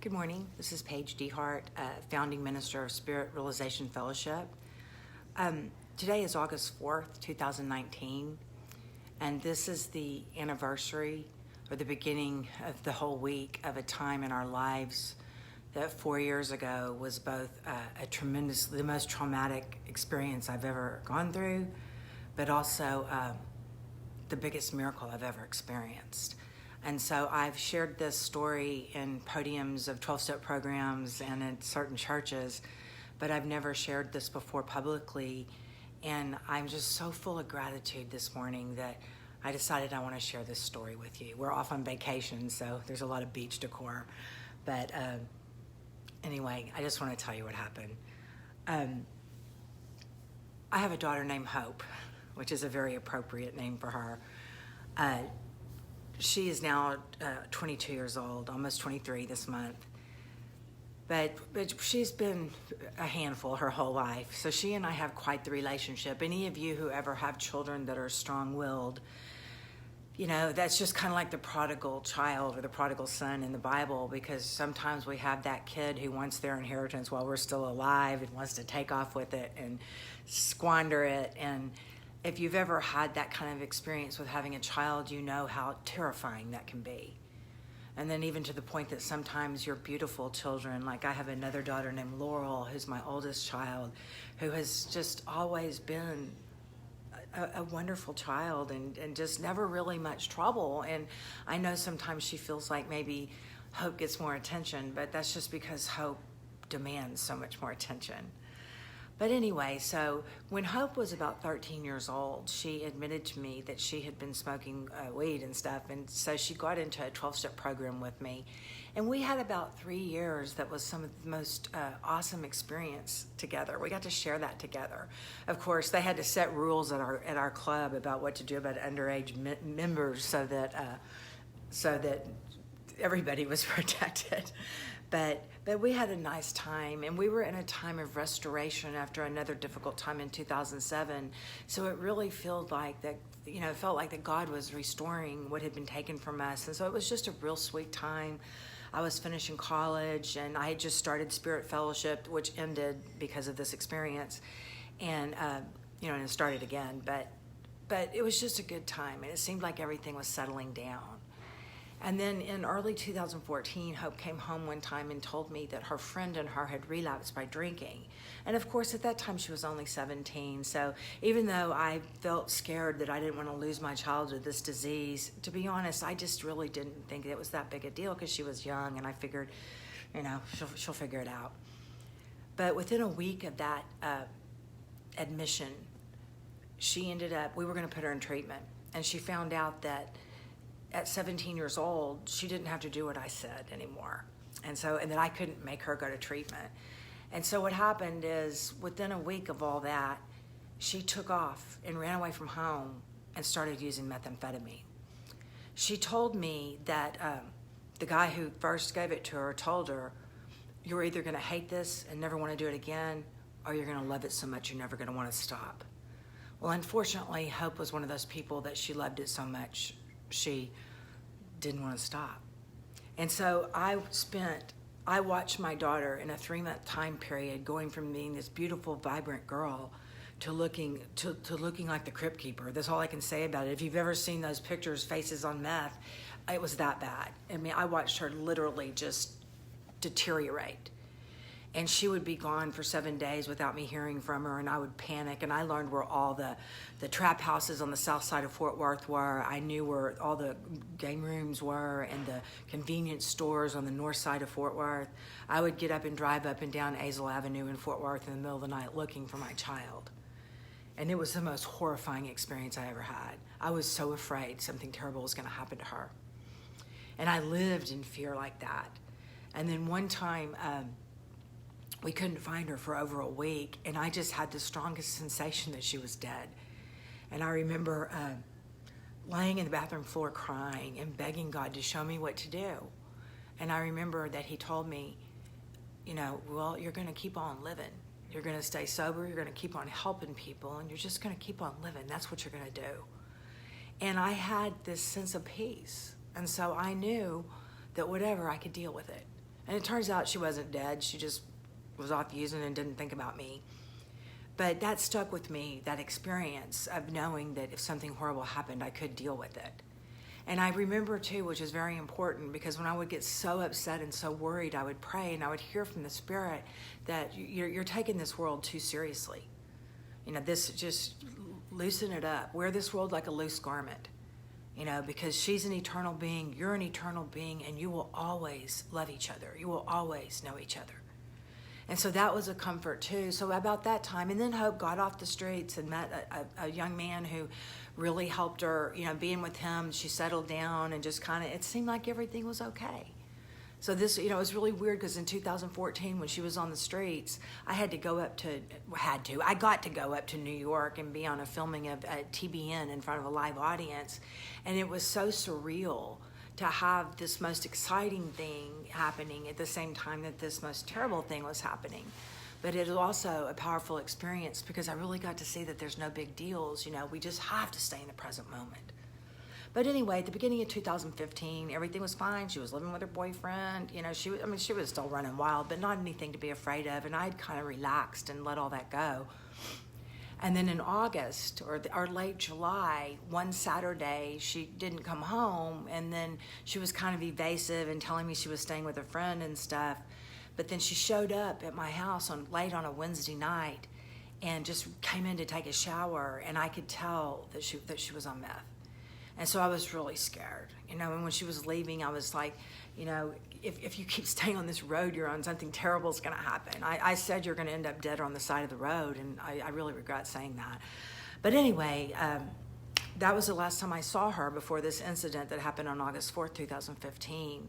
Good morning. This is Paige DeHart, founding minister of Spirit Realization Fellowship. Today is August 4th, 2019, and this is the anniversary or the beginning of the whole week of a time in our lives that 4 years ago was both the most traumatic experience I've ever gone through, but also the biggest miracle I've ever experienced. And so I've shared this story in podiums of 12-step programs and in certain churches, but I've never shared this before publicly. And I'm just so full of gratitude this morning that I decided I want to share this story with you. We're off on vacation, so there's a lot of beach decor. But anyway, I just want to tell you what happened. I have a daughter named Hope, which is a very appropriate name for her. She is now 22 years old, almost 23 this month. But she's been a handful her whole life. So she and I have quite the relationship. Any of you who ever have children that are strong-willed, you know, that's just kind of like the prodigal child or the prodigal son in the Bible, because sometimes we have that kid who wants their inheritance while we're still alive and wants to take off with it and squander it. And if you've ever had that kind of experience with having a child, you know how terrifying that can be. And then even to the point that sometimes your beautiful children, like I have another daughter named Laurel, who's my oldest child, who has just always been a wonderful child and just never really much trouble. And I know sometimes she feels like maybe Hope gets more attention, but that's just because Hope demands so much more attention. But anyway, so when Hope was about 13 years old, she admitted to me that she had been smoking weed and stuff. And so she got into a 12-step program with me. And we had about 3 years that was some of the most awesome experience together. We got to share that together. Of course, they had to set rules at our club about what to do about underage members so that everybody was protected. But we had a nice time, and we were in a time of restoration after another difficult time in 2007. So it really felt like that, it felt like that God was restoring what had been taken from us. And so it was just a real sweet time. I was finishing college, and I had just started Spirit Fellowship, which ended because of this experience, and and it started again. But it was just a good time, and it seemed like everything was settling down. And then in early 2014, Hope came home one time and told me that her friend and her had relapsed by drinking. And of course, at that time, she was only 17. So even though I felt scared that I didn't want to lose my child to this disease, to be honest, I just really didn't think it was that big a deal because she was young, and I figured, she'll figure it out. But within a week of that admission, we were going to put her in treatment. And she found out that at 17 years old, she didn't have to do what I said anymore. And that I couldn't make her go to treatment. And so what happened is within a week of all that, she took off and ran away from home and started using methamphetamine. She told me that the guy who first gave it to her told her, "You're either gonna hate this and never wanna do it again, or you're gonna love it so much you're never gonna wanna stop." Well, unfortunately, Hope was one of those people that she loved it so much she didn't want to stop. And so I watched my daughter in a 3-month time period going from being this beautiful, vibrant girl to looking like the Crypt Keeper. That's all I can say about it. If you've ever seen those pictures, Faces on Meth, it was that bad. I mean, I watched her literally just deteriorate. And she would be gone for 7 days without me hearing from her, and I would panic. And I learned where all the trap houses on the south side of Fort Worth were. I knew where all the game rooms were and the convenience stores on the north side of Fort Worth. I would get up and drive up and down Azle Avenue in Fort Worth in the middle of the night looking for my child. And it was the most horrifying experience I ever had. I was so afraid something terrible was going to happen to her. And I lived in fear like that. And then one time, we couldn't find her for over a week, and I just had the strongest sensation that she was dead. And I remember laying in the bathroom floor crying and begging God to show me what to do. And I remember that he told me, well, you're going to keep on living. You're going to stay sober, you're going to keep on helping people, and you're just going to keep on living. That's what you're going to do. And I had this sense of peace. And so I knew that whatever, I could deal with it. And it turns out she wasn't dead. She just was off using and didn't think about me. But that stuck with me, that experience of knowing that if something horrible happened, I could deal with it. And I remember too, which is very important, because when I would get so upset and so worried, I would pray and I would hear from the Spirit that you're taking this world too seriously. This, just loosen it up. Wear this world like a loose garment, because she's an eternal being, you're an eternal being, and you will always love each other. You will always know each other. And so that was a comfort too. So about that time, and then Hope got off the streets and met a young man who really helped her, being with him. She settled down and just it seemed like everything was okay. So this, it was really weird because in 2014, when she was on the streets, I got to go up to New York and be on a filming of TBN in front of a live audience. And it was so surreal to have this most exciting thing happening at the same time that this most terrible thing was happening. But it was also a powerful experience because I really got to see that there's no big deals. We just have to stay in the present moment. But anyway, at the beginning of 2015, everything was fine. She was living with her boyfriend. She was still running wild, but not anything to be afraid of. And I'd kind of relaxed and let all that go. And then in August or late July, one Saturday, she didn't come home. And then she was kind of evasive and telling me she was staying with a friend and stuff. But then she showed up at my house late on a Wednesday night and just came in to take a shower. And I could tell that she was on meth. And so I was really scared, and when she was leaving, I was like, if you keep staying on this road you're on, something terrible is going to happen. I said you're going to end up dead on the side of the road, and I really regret saying that. But anyway, that was the last time I saw her before this incident that happened on August 4th, 2015.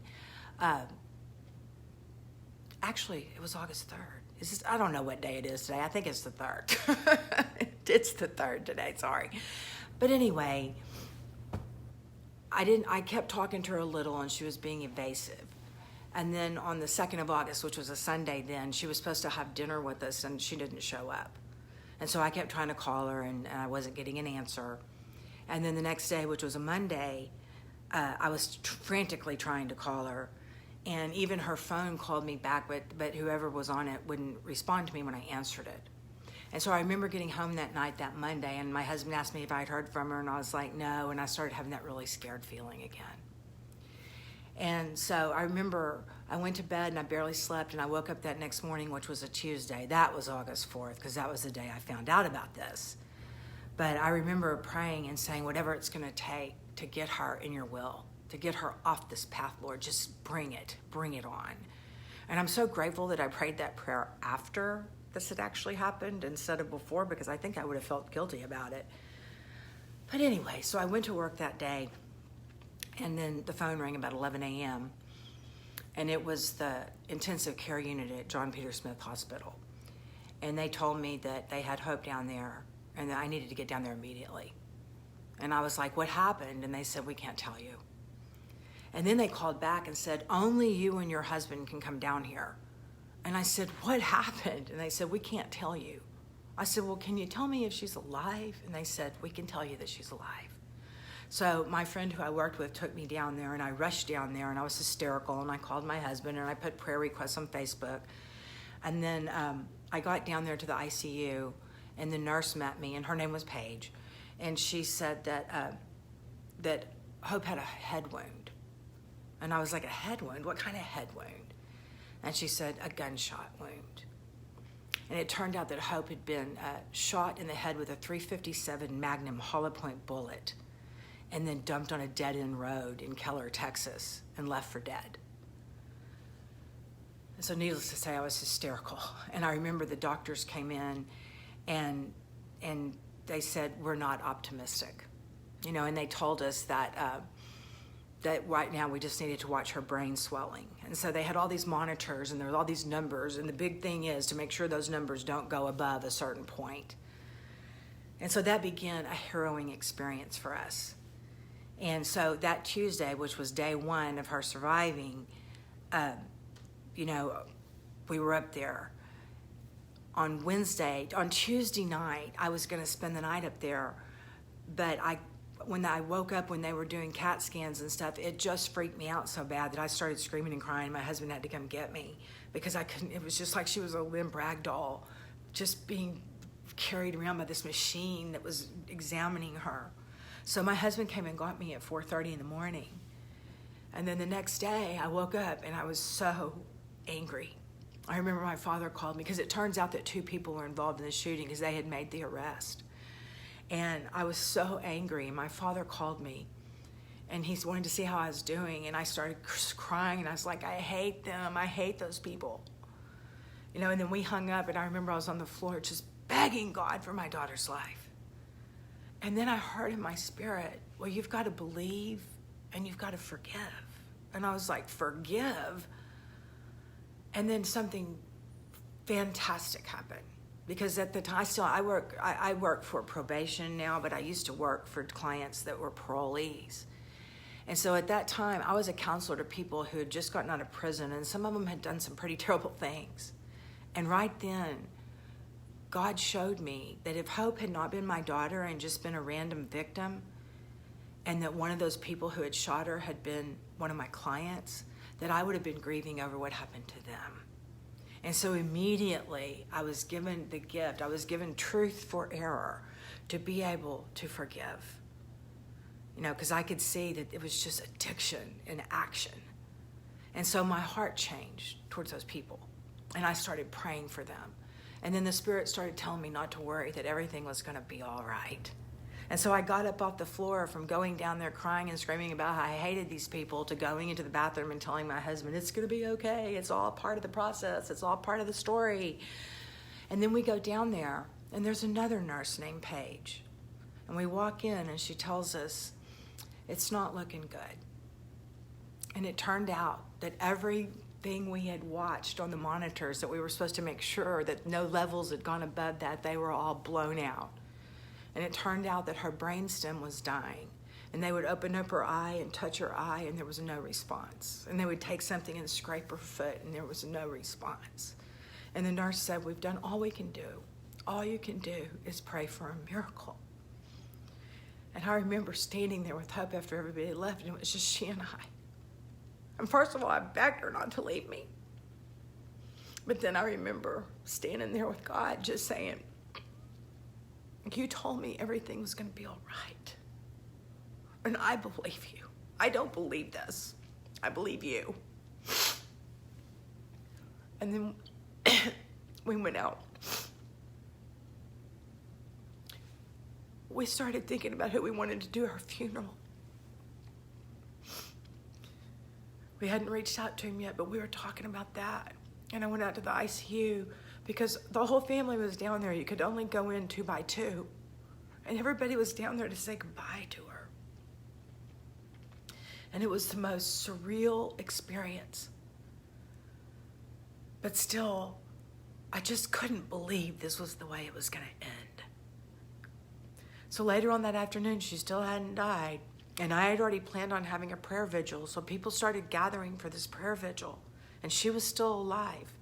Actually, it was August 3rd. I don't know what day it is today. I think it's the 3rd. It's the 3rd today, sorry. But anyway, I kept talking to her a little, and she was being evasive. And then on the 2nd of August, which was a Sunday then, she was supposed to have dinner with us, and she didn't show up. And so I kept trying to call her, and I wasn't getting an answer. And then the next day, which was a Monday, I was frantically trying to call her. And even her phone called me back, but whoever was on it wouldn't respond to me when I answered it. And so I remember getting home that night, that Monday, and my husband asked me if I'd heard from her, and I was like, no, and I started having that really scared feeling again. And so I remember I went to bed, and I barely slept, and I woke up that next morning, which was a Tuesday. That was August 4th, because that was the day I found out about this. But I remember praying and saying, whatever it's going to take to get her in your will, to get her off this path, Lord, just bring it on. And I'm so grateful that I prayed that prayer after this had actually happened instead of before, because I think I would have felt guilty about it. But anyway, so I went to work that day, and then the phone rang about 11 a.m., and it was the intensive care unit at John Peter Smith Hospital. And they told me that they had Hope down there and that I needed to get down there immediately. And I was like, what happened? And they said, we can't tell you. And then they called back and said, only you and your husband can come down here. And I said, what happened? And they said, we can't tell you. I said, well, can you tell me if she's alive? And they said, we can tell you that she's alive. So my friend who I worked with took me down there, and I rushed down there, and I was hysterical, and I called my husband, and I put prayer requests on Facebook. And then I got down there to the ICU, and the nurse met me, and her name was Paige. And she said that Hope had a head wound. And I was like, a head wound? What kind of head wound? And she said, a gunshot wound. And it turned out that Hope had been shot in the head with a .357 Magnum hollow point bullet and then dumped on a dead-end road in Keller, Texas, and left for dead. And so needless to say, I was hysterical. And I remember the doctors came in and they said, we're not optimistic. And they told us that right now we just needed to watch her brain swelling. And so they had all these monitors, and there were all these numbers, and the big thing is to make sure those numbers don't go above a certain point. And so that began a harrowing experience for us. And so that Tuesday, which was day one of her surviving, we were up there. On Tuesday night, I was going to spend the night up there, but when I woke up, when they were doing CAT scans and stuff, it just freaked me out so bad that I started screaming and crying. My husband had to come get me because I couldn't. It was just like she was a limp rag doll, just being carried around by this machine that was examining her. So my husband came and got me at 4:30 in the morning. And then the next day I woke up and I was so angry. I remember my father called me because it turns out that 2 people were involved in the shooting because they had made the arrest. And I was so angry. My father called me and he wanted to see how I was doing. And I started crying and I was like, I hate them. I hate those people. You know, and then we hung up and I remember I was on the floor just begging God for my daughter's life. And then I heard in my spirit, well, you've got to believe and you've got to forgive. And I was like, forgive? And then something fantastic happened. Because at the time, I work for probation now, but I used to work for clients that were parolees. And so at that time, I was a counselor to people who had just gotten out of prison, and some of them had done some pretty terrible things. And right then, God showed me that if Hope had not been my daughter and just been a random victim, and that one of those people who had shot her had been one of my clients, that I would have been grieving over what happened to them. And so immediately I was given the gift, I was given truth for error to be able to forgive. You know, because I could see that it was just addiction in action. And so my heart changed towards those people. And I started praying for them. And then the Spirit started telling me not to worry, that everything was going to be all right. And so I got up off the floor from going down there crying and screaming about how I hated these people to going into the bathroom and telling my husband, it's going to be okay. It's all part of the process. It's all part of the story. And then we go down there and there's another nurse named Paige. And we walk in and she tells us, it's not looking good. And it turned out that everything we had watched on the monitors that we were supposed to make sure that no levels had gone above that, they were all blown out. And it turned out that her brainstem was dying. And they would open up her eye and touch her eye, and there was no response. And they would take something and scrape her foot, and there was no response. And the nurse said, we've done all we can do. All you can do is pray for a miracle. And I remember standing there with Hope after everybody left, and it was just she and I. And first of all, I begged her not to leave me. But then I remember standing there with God just saying, you told me everything was going to be all right. And I believe you. I don't believe this. I believe you. And then we went out. We started thinking about who we wanted to do our funeral. We hadn't reached out to him yet, but we were talking about that. And I went out to the ICU because the whole family was down there. You could only go in 2 by 2. And everybody was down there to say goodbye to her. And it was the most surreal experience. But still, I just couldn't believe this was the way it was going to end. So later on that afternoon, she still hadn't died. And I had already planned on having a prayer vigil. So people started gathering for this prayer vigil. And she was still alive.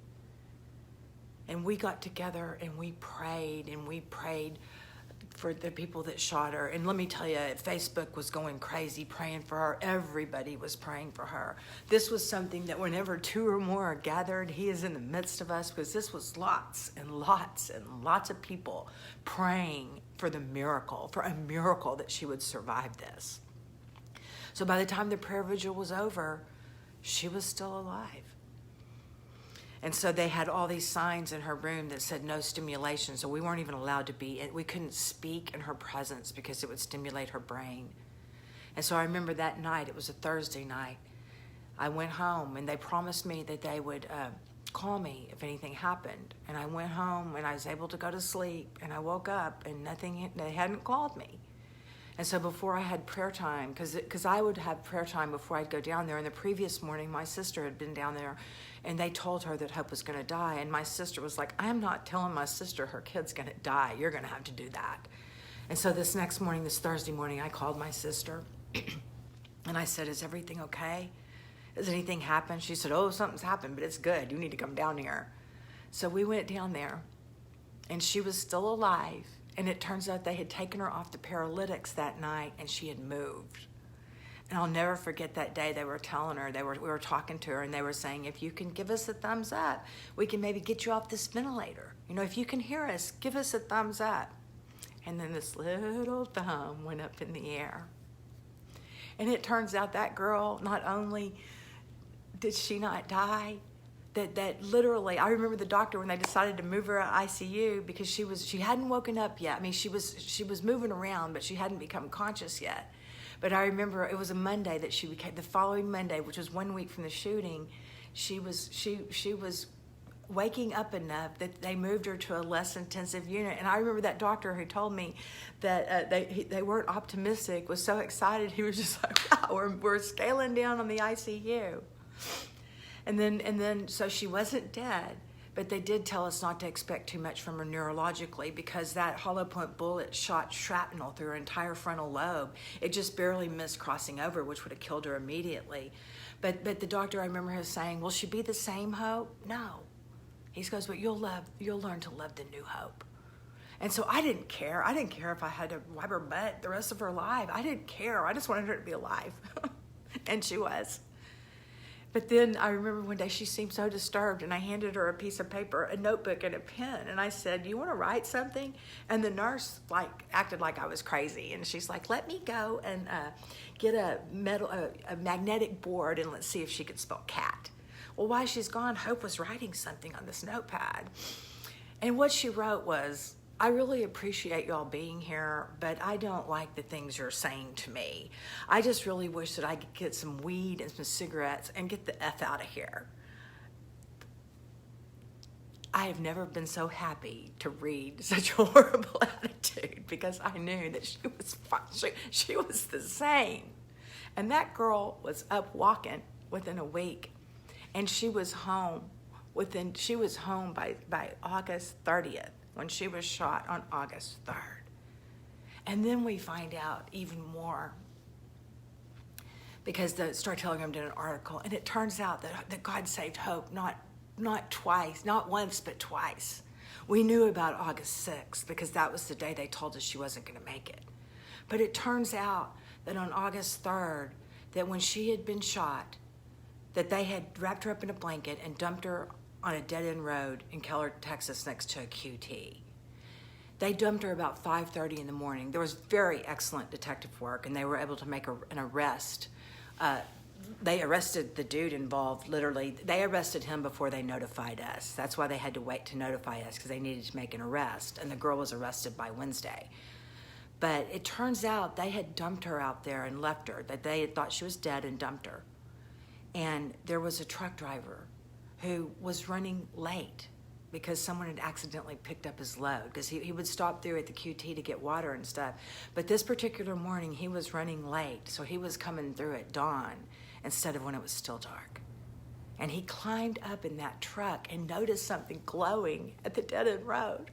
And we got together and we prayed for the people that shot her. And let me tell you, Facebook was going crazy praying for her. Everybody was praying for her. This was something that whenever 2 or more are gathered, he is in the midst of us, because this was lots and lots and lots of people praying for the miracle, for a miracle that she would survive this. So by the time the prayer vigil was over, she was still alive. And so they had all these signs in her room that said no stimulation. So we weren't even allowed to be, we couldn't speak in her presence because it would stimulate her brain. And so I remember that night, it was a Thursday night, I went home and they promised me that they would call me if anything happened. And I went home and I was able to go to sleep, and I woke up and they hadn't called me. And so before I had prayer time, because I would have prayer time before I'd go down there, and the previous morning my sister had been down there and they told her that Hope was going to die. And my sister was like, I'm not telling my sister her kid's going to die. You're going to have to do that. And so this next morning, this Thursday morning, I called my sister and I said, is everything okay? Has anything happened? She said, oh, something's happened, but it's good. You need to come down here. So we went down there and she was still alive. And it turns out they had taken her off the paralytics that night, and she had moved. And I'll never forget that day. They were telling her, we were talking to her, and they were saying, if you can give us a thumbs up, we can maybe get you off this ventilator. You know, if you can hear us, give us a thumbs up. And then this little thumb went up in the air. And it turns out that girl, not only did she not die, that literally, I remember the doctor when they decided to move her out of ICU because she hadn't woken up yet. I mean, she was moving around, but she hadn't become conscious yet. But I remember it was a Monday that she became, the following Monday, which was 1 week from the shooting, she was waking up enough that they moved her to a less intensive unit. And I remember that doctor who told me that they weren't optimistic, was so excited. He was just like, wow, we're scaling down on the ICU. And then so she wasn't dead, but they did tell us not to expect too much from her neurologically because that hollow point bullet shot shrapnel through her entire frontal lobe. It just barely missed crossing over, which would have killed her immediately. But the doctor, I remember him saying, will she be the same Hope? No. He goes, but you'll learn to love the new Hope. And so I didn't care. I didn't care if I had to wipe her butt the rest of her life. I didn't care. I just wanted her to be alive. And she was. But then I remember one day she seemed so disturbed, and I handed her a piece of paper, a notebook, and a pen. And I said, do you want to write something? And the nurse acted like I was crazy. And she's like, let me go and get a magnetic board, and let's see if she could spell cat. Well, while she's gone, Hope was writing something on this notepad. And what she wrote was, I really appreciate y'all being here, but I don't like the things you're saying to me. I just really wish that I could get some weed and some cigarettes and get the F out of here. I have never been so happy to read such a horrible attitude because I knew that she was the same. And that girl was up walking within a week. And she was home by August 30th when she was shot on August 3rd. And then we find out even more because the Star Telegram did an article, and it turns out that God saved Hope not twice, not once, but twice. We knew about August 6th because that was the day they told us she wasn't going to make it. But it turns out that on August 3rd, that when she had been shot, that they had wrapped her up in a blanket and dumped her on a dead-end road in Keller, Texas, next to a QT. They dumped her about 5:30 in the morning. There was very excellent detective work, and they were able to make an arrest. They arrested the dude involved, literally. They arrested him before they notified us. That's why they had to wait to notify us, because they needed to make an arrest, and the girl was arrested by Wednesday. But it turns out they had dumped her out there and left her, that they had thought she was dead and dumped her. And there was a truck driver who was running late because someone had accidentally picked up his load, because he would stop through at the QT to get water and stuff. But this particular morning, he was running late, so he was coming through at dawn instead of when it was still dark. And he climbed up in that truck and noticed something glowing at the dead-end road.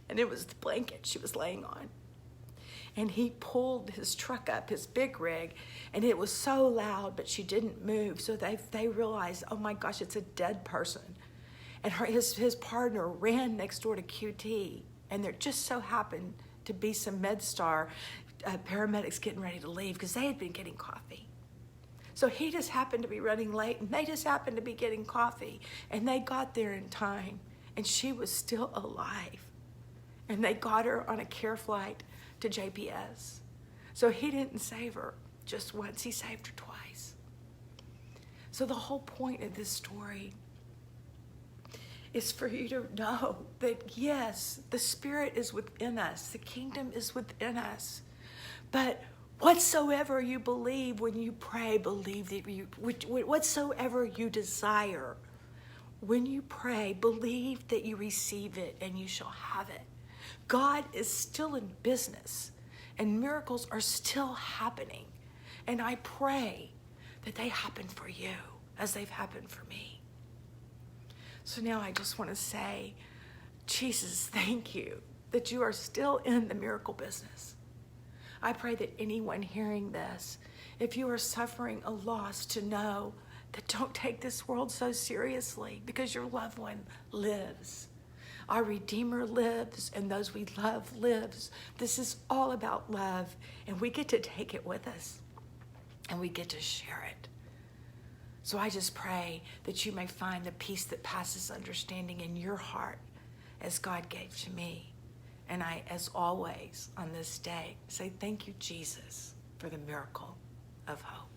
And it was the blanket she was laying on. And he pulled his truck up, his big rig, and it was so loud, but she didn't move. So they realized, oh my gosh, it's a dead person. And his partner ran next door to QT, and there just so happened to be some MedStar paramedics getting ready to leave because they had been getting coffee. So he just happened to be running late, and they just happened to be getting coffee. And they got there in time, and she was still alive. And they got her on a care flight to JPS. So he didn't save her just once, he saved her twice. So the whole point of this story is for you to know that yes, the Spirit is within us, the kingdom is within us, but whatsoever you believe when you pray, believe that whatsoever you desire, when you pray, believe that you receive it and you shall have it. God is still in business, and miracles are still happening. And I pray that they happen for you as they've happened for me. So now I just want to say, Jesus, thank you that you are still in the miracle business. I pray that anyone hearing this, if you are suffering a loss, to know that don't take this world so seriously because your loved one lives. Our Redeemer lives, and those we love lives. This is all about love, and we get to take it with us, and we get to share it. So I just pray that you may find the peace that passes understanding in your heart as God gave to me. And I, as always, on this day, say thank you, Jesus, for the miracle of hope.